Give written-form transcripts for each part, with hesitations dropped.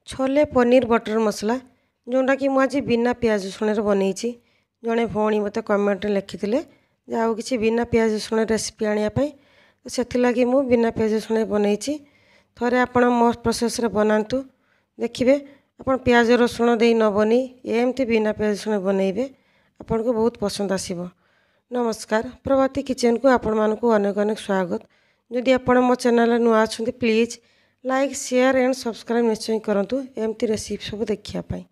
Chole paneer butter मसला जोटा कि मुझे बिना पियाज रसुण बनई जड़े भौणी मत कमेंट लिखी आउ कि बिना पियाज रसुण रेसिपी आने से मु बिना पियाज रसुण बनई थे आप मो प्रोसेस बनातु देखिए आप पियाज रसुण दे न बनी एमती बिना पियाज रसुण बनइबे आपन को बहुत पसंद आसीबो। नमस्कार, प्रभाती किचन को आपण मानकु अनेक अनेक स्वागत। जदि आपण मो चैनल नुआ अछंती please like share and subscribe निश्चय करंतु एमती रेसिपी सब देखिया पाई।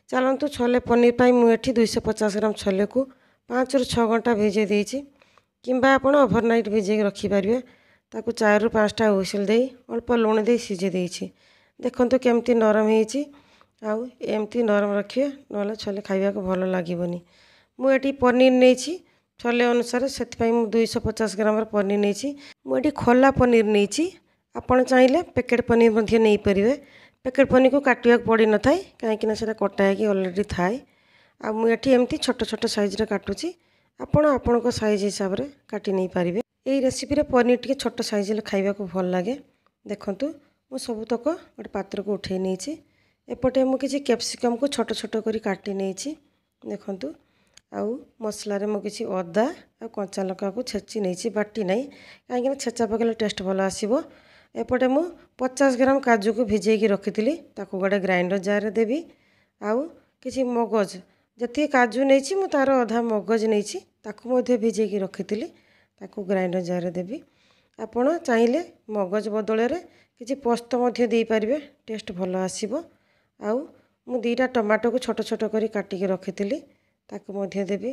चलंतु छोले पनीर पाई मुठी 250 ग्राम छोले को 5 ରୁ 6 घंटा भिजे देइछि किंबा आपण ओवरनाइट भिजे रखि पारिबे। ताकू 4 ରୁ 5टा हुइसिल देई अल्प लूण देई सिझे देइछि। देखंतु केमती नरम हेइछि आउ एमती नरम रखिए नले छोले खाइबा को भलो लागिबोनी। मु एटी पनीर नेइछि छोले अनुसार सेति 250 ग्राम पनीर नेइछि। मु एटी खोला पनीर नेइछि। आपण चाहिले पैकेट पनीर मध्ये नै परिबे। पैकेट पनीर को काटिया पड़ी न थाए काहेकि ना सेटा कटा है ऑलरेडी थाए। आ मु एटी एमती छोट छोट साइज रे काटुछि। आपण आपण को साइज हिसाब रे काटि नै परिबे। एई रेसिपी रे पनीर टिके छोट साइज रे खाइबा को भल लागे। देखंतु मु सब तक गोटे पात्र को उठै नेइछि। एपटे मु किछि कैप्सिकम को छोट छोट करी काटि नेइछि। देखंतु आउ मसला रे मु किछि अदा आ कंचा लका को छेची नेइछि, बाटी नै काहेकि ना छेचा पकेले टेस्ट भल आसीबो। एपटे मु 50 ग्राम काजू को भिजे की रखिथिली ताको गोटे ग्राइंडर जार रे देबी। आउ किछि मगज जति काजू नेइछि मु तार आधा मगज नेइछि ताको मध्ये भिजे की रखिथिली ताको ग्राइंडर जार रे देबी। आपण चाहिले मगज बदले रे किछि पोस्त मध्ये देई परिबे, टेस्ट भल आसीबो। आउ मु 2टा टमाटो को छोट छोट करी काटी की रखिथिली ताको मध्ये देबी।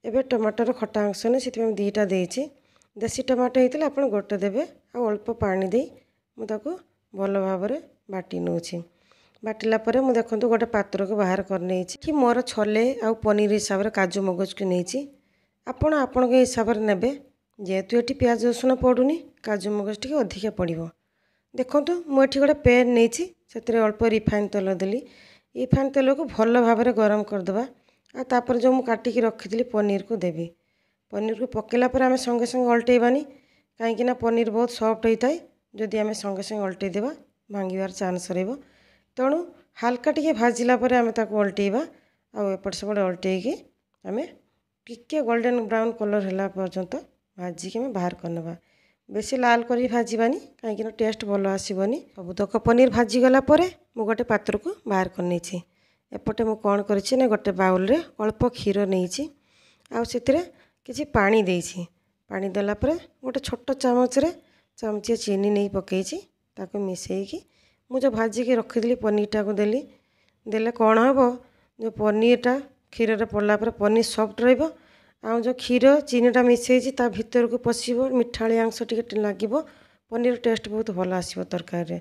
एबे टमाटर खटा अंश ने सेति में 2टा देइछि। देसी टमाटो हेतिले आपण गोटे देबे आ अल्प पानी देई मु ताको भल भाव रे बाटी नउछि। बाटिला परे मु देखंतु गोटे पात्र को बाहर कर नेइछि कि मोर छोले आ पनीर हिसाब रे काजू मगज को नेइछि। आपण आपण के हिसाब रे नेबे। जेतु एटी प्याज रसुण पडुनी काजू मगज टिके अधिका पड़िबो। देखंतु मु एठी गोटे पैन नेइछि सेतरे अल्प रिफाइन तेल देली। रिफाइन तेल को भल भाव रे गरम कर दबा आ तापर जो मु काटी की रखिथिली पनीर को देबी। पनीर को पकेला पर आमे संगे संगे अल्टेइबानी काहेकि ना पनीर बहुत सॉफ्ट होइताय। जदि आमे संगे संगे अल्टेइ देबा भांगिबार चांस रहइबो। तेणु हल्का टिके भाजिला परे आमे ताको अल्टेइबा आ एपट सेपट अल्टेइकी आमे टिके गोल्डन ब्राउन कलर होला पर्यंत भाजी के आमे बाहर करनबा। बेसी लाल करी भाजीबानी काहेकि ना टेस्ट भलो आसीबोनी। सबुतक पनीर भाजी गला परे मु गोटे पात्र को बाहर करनेछि। एपटे मु कोन करछि ना गोटे बाउल रे अल्प क्षीर नेइछि आ सेतिरे किछि पानी देइछि। पानी देला परे गोटे छोट चामच रे चामचिए चीनी नहीं पकईछि ताको मिसेइकी मु जो भाजी के रखिदिली पनीरटा को देली। देले कौन हबो जो पनीरटा क्षीर रे पड़ला पर पनीर सॉफ्ट रहइबो आ जो क्षीर चीनीटा मिसेइछि ता भीतर को पसिबो, मिठाली अंश टिके लागिबो, पनीर टेस्ट बहुत भल आसीबो तरकारी रे।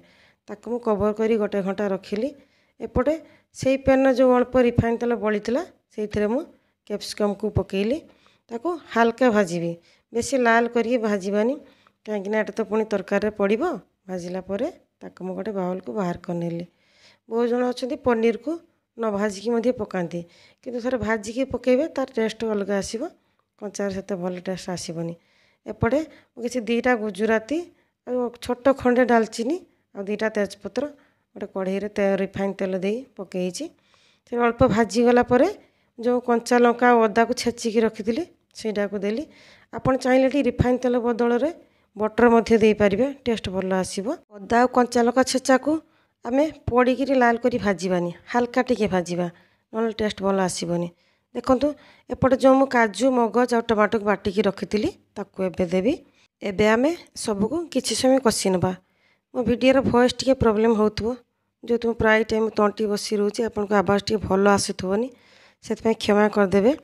ताको मु कवर करी गोटे घंटा रखिली। एपटे सेई पैन जो अल्प रिफाइन तेल बळीतिला सेइथिरे मु कैप्सिकम को पकेइली ताको हल्का भाजीबी, बेसी लाल करी भाजीबानी काहेकि ना एटा तो पुणी तरकारी रे पड़िबो। भाजिला परे ताको मु गोटे बाउल को बाहर करनेली। बहुत जण अछंती पनीर को न भाजी की मध्ये पकांती किंतु थरे भाजी की पकेइबे तार टेस्ट अलग आसीबो, कंचार सेते भल टेस्ट आसीबोनी। एपटे मु किछि 2टा गुजराती आ छोट खंडे दालचीनी आ 2टा तेजपत्र गोटे कढ़ई रे रिफाइन तेल देई पकेइछि। से अल्प भाजी गला परे जो कंचा लंका अदा को छेची की रखिथिली सेटा को देली। आपण चाहिले टी रिफाइन तेल बदल रे बटर मध्ये देई परिबे, टेस्ट भल आसीबो। अदा और कंचा लंका छेचा को आमे पोड़ी की लाल करी भाजीबानी, हल्का टिके भाजीबा नले टेस्ट भल आसीबोनी। देखंतु एपटे जो मु काजू मगज और टमाटो को बाटी की रखिथिली ताको एबे देबी। एबे आमे सब को किछि समय कसी नबा। मो वीडियो रो वॉइस टिके प्रॉब्लम होतबो जो तुम प्राय टाइम तंटी बसी रहउची आपन को आवाज टिके भल आसुथबोनी सेत पे क्षमा कर देबे।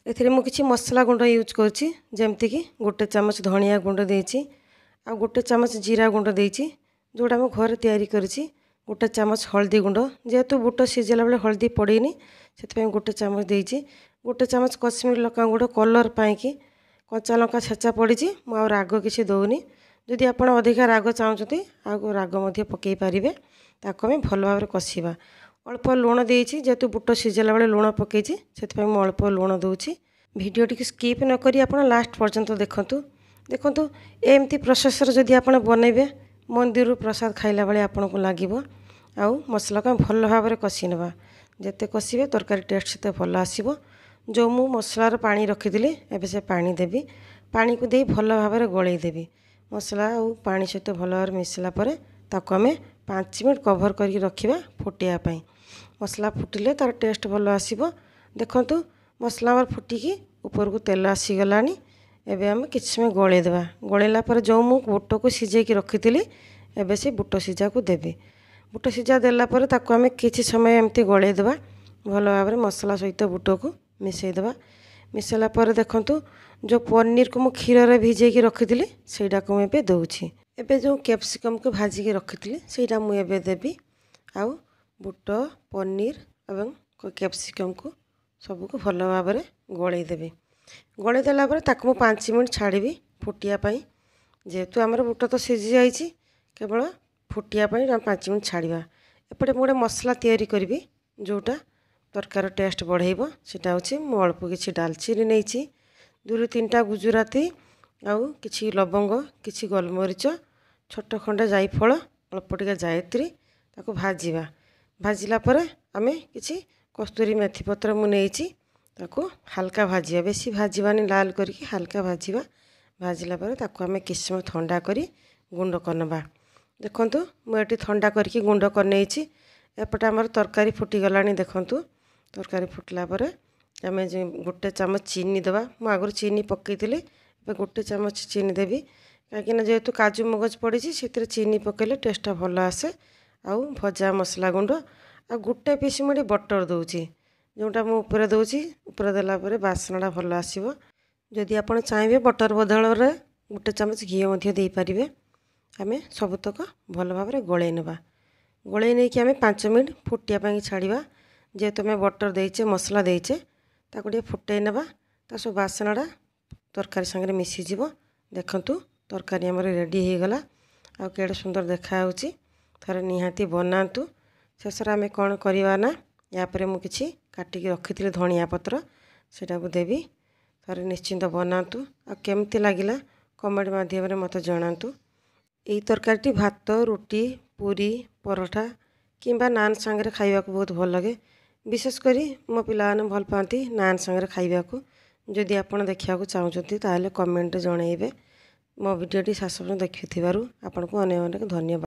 एथिरे मु किछि मसला गुंड यूज करछि जेमति कि गोटे चामच धनिया गुंड देइछि आ गोटे चामच जीरा गुंड देइछि जोड़ा मु घर तैयारी करछि। गोटे चामच हल्दी गुंड जेहेतु बुट सिझेला बेले हल्दी पड़ेनी से गोटे चामच देइछि। गोटे चामच कश्मीरी लंका गुंड कलर पाइकी कंचा लंका छेचा पड़ी मु राग किसी दौनी। जदि आप अधिका राग चाहते आगो राग मध्य पकई पारे ताको आम भल भाव कषा। अल्प लुण देइछि जेहेतु बुट सिझेला बेले लुण पकई से अल्प लुण दूची। वीडियो टी स्किप न करी आप लास्ट पर्यंत देखंतु। देखंतु एमती प्रोसेस जदि आप बनइबे मंदिर प्रसाद खाइला बेले आपन को लागिबो। ଆଉ ମସଲାକୁ ଆମେ ଭଲ ଭାବରେ କଷି ନେବା। ଯେତେ କଷିବେ ତରକାରୀ ଟେଷ୍ଟ ସେତେ ଭଲ ଆସିବ। ଯେଉଁ ମୁଁ ମସଲାର ପାଣି ରଖିଥିଲି ଏବେ ସେ ପାଣି ଦେବି। ପାଣିକୁ ଦେଇ ଭଲ ଭାବରେ ଗୋଳେଇ ଦେବି। ମସଲା ଆଉ ପାଣି ସହିତ ଭଲ ଭାବରେ ମିଶିଲା ପରେ ତାକୁ ଆମେ 5 ମିନିଟ୍ କଭର୍ କରିକି ରଖିବା ଫୁଟିବା ପାଇଁ। ମସଲା ଫୁଟିଲେ ତା'ର ଟେଷ୍ଟ ଭଲ ଆସିବ। ଦେଖନ୍ତୁ ମସଲା ଆମର ଫୁଟିକି ଉପରକୁ ତେଲ ଆସିଗଲାଣି। ଏବେ ଆମେ କିଛି ସମୟ ଗୋଳେଇ ଦେବା। ଗୋଳେଇଲା ପରେ ଯେଉଁ ମୁଁ ବୁଟକୁ ସିଝେଇକି ରଖିଥିଲି ଏବେ ସେ ବୁଟ ସିଝାକୁ ଦେବି। ବୁଟ ସିଝା ଦେଲା ପରେ ତାକୁ ଆମେ କିଛି ସମୟ ଏମିତି ଗୋଳେଇ ଦେବା। ଭଲ ଭାବରେ ମସଲା ସହିତ ବୁଟକୁ ମିଶାଇ ଦେବା। ମିଶାଇଲା ପରେ ଦେଖନ୍ତୁ ଯେଉଁ ପନିରକୁ ମୁଁ କ୍ଷୀରରେ ଭିଜେଇକି ରଖିଥିଲି ସେଇଟାକୁ ମୁଁ ଏବେ ଦେଉଛି। ଏବେ ଯେଉଁ କ୍ୟାପ୍ସିକମ୍କୁ ଭାଜିକି ରଖିଥିଲି ସେଇଟା ମୁଁ ଏବେ ଦେବି। ଆଉ ବୁଟ, ପନିର ଏବଂ କ୍ୟାପ୍ସିକମ୍କୁ ସବୁକୁ ଭଲ ଭାବରେ ଗୋଳେଇ ଦେବି। ଗୋଳେଇ ଦେଲା ପରେ ତାକୁ ମୁଁ 5 ମିନିଟ୍ ଛାଡ଼ିବି ଫୁଟିବା ପାଇଁ। ଯେହେତୁ ଆମର ବୁଟ ତ ସିଝି ଯାଇଛି, କେବଳ ଫୁଟିବା ପାଇଁ 5 ମିନିଟ୍ ଛାଡ଼ିବା। ଏପଟେ ମୁଁ ଗୋଟେ ମସଲା ତିଆରି କରିବି ଯେଉଁଟା ତରକାରୀ ଟେଷ୍ଟ ବଢ଼େଇବ। ସେଇଟା ହେଉଛି ମୁଁ ଅଳ୍ପ କିଛି ଡାଲଚିନି ନେଇଛି, 2-3ଟା ଗୁଜୁରାତି, ଆଉ କିଛି ଲବଙ୍ଗ, କିଛି ଗୋଲମରିଚ, ଛୋଟ ଖଣ୍ଡେ ଜାଇଫଳ, ଅଳ୍ପ ଟିକେ ଜାଇତ୍ରୀ। ତାକୁ ଭାଜିବା। ଭାଜିଲା ପରେ ଆମେ କିଛି କସ୍ତୁରୀ ମେଥି ପତ୍ର ମୁଁ ନେଇଛି, ତାକୁ ହାଲକା ଭାଜିବା। ବେଶୀ ଭାଜିବାନି, ଲାଲ କରିକି ହାଲକା ଭାଜିବା। ଭାଜିଲା ପରେ ତାକୁ ଆମେ କିଛି ସମୟ ଥଣ୍ଡା କରି ଗୁଣ୍ଡ କରିନେବା। ଦେଖନ୍ତୁ ମୁଁ ଏଠି ଥଣ୍ଡା କରିକି ଗୁଣ୍ଡ କରିନେଇଛି। ଏପଟେ ଆମର ତରକାରୀ ଫୁଟିଗଲାଣି। ଦେଖନ୍ତୁ ତରକାରୀ ଫୁଟିଲା ପରେ ଆମେ 1 ଚାମଚ ଚିନି ଦେବା। ମୁଁ ଆଗରୁ ଚିନି ପକାଇଥିଲି, ଏବେ 1 ଚାମଚ ଚିନି ଦେବି। କାହିଁକିନା ଯେହେତୁ କାଜୁ ମଗଜ ପଡ଼ିଛି ସେଥିରେ ଚିନି ପକାଇଲେ ଟେଷ୍ଟଟା ଭଲ ଆସେ। ଆଉ ଭଜା ମସଲା ଗୁଣ୍ଡ, ଆଉ 1 ପିସ୍ ମୁଁ ଏଠି ବଟର ଦେଉଛି, ଯେଉଁଟା ମୁଁ ଉପରେ ଦେଉଛି। ଉପରେ ଦେଲା ପରେ ବାସ୍ନାଟା ଭଲ ଆସିବ। ଯଦି ଆପଣ ଚାହିଁବେ ବଟର ବଦଳରେ 1 ଚାମଚ ଘିଅ ମଧ୍ୟ ଦେଇପାରିବେ। ଆମେ ସବୁତକ ଭଲ ଭାବରେ ଗୋଳେଇ ନେବା। ଗୋଳେଇ ନେଇକି ଆମେ 5 ମିନିଟ୍ ଫୁଟିବା ପାଇଁ ଛାଡ଼ିବା। ଯେହେତୁ ଆମେ ବଟର ଦେଇଛେ, ମସଲା ଦେଇଛେ, ତାକୁ ଟିକେ ଫୁଟାଇ ନେବା। ତା ସବୁ ବାସ୍ନାଟା ତରକାରୀ ସାଙ୍ଗରେ ମିଶିଯିବ। ଦେଖନ୍ତୁ ତରକାରୀ ଆମର ରେଡ଼ି ହୋଇଗଲା। ଆଉ କେଡ଼େ ସୁନ୍ଦର ଦେଖାହେଉଛି। ଥରେ ନିହାତି ବନାନ୍ତୁ। ଶେଷରେ ଆମେ କ'ଣ କରିବା ନା, ୟା ପରେ ମୁଁ କିଛି କାଟିକି ରଖିଥିଲି ଧନିଆ ପତ୍ର, ସେଇଟାକୁ ଦେବି। ଥରେ ନିଶ୍ଚିନ୍ତ ବନାନ୍ତୁ। ଆଉ କେମିତି ଲାଗିଲା କମେଣ୍ଟ ମାଧ୍ୟମରେ ମୋତେ ଜଣାନ୍ତୁ। ଏହି ତରକାରୀଟି ଭାତ, ରୁଟି, ପୁରୀ, ପରଠା କିମ୍ବା ନାନ୍ ସାଙ୍ଗରେ ଖାଇବାକୁ ବହୁତ ଭଲ ଲାଗେ। ବିଶେଷ କରି ମୋ ପିଲାମାନେ ଭଲ ପାଆନ୍ତି ନାନ୍ ସାଙ୍ଗରେ ଖାଇବାକୁ। ଯଦି ଆପଣ ଦେଖିବାକୁ ଚାହୁଁଛନ୍ତି ତାହେଲେ କମେଣ୍ଟରେ ଜଣାଇବେ। ମୋ ଭିଡ଼ିଓଟି ଶେଷ ପର୍ଯ୍ୟନ୍ତ ଦେଖିଥିବାରୁ ଆପଣଙ୍କୁ ଅନେକ ଅନେକ ଧନ୍ୟବାଦ।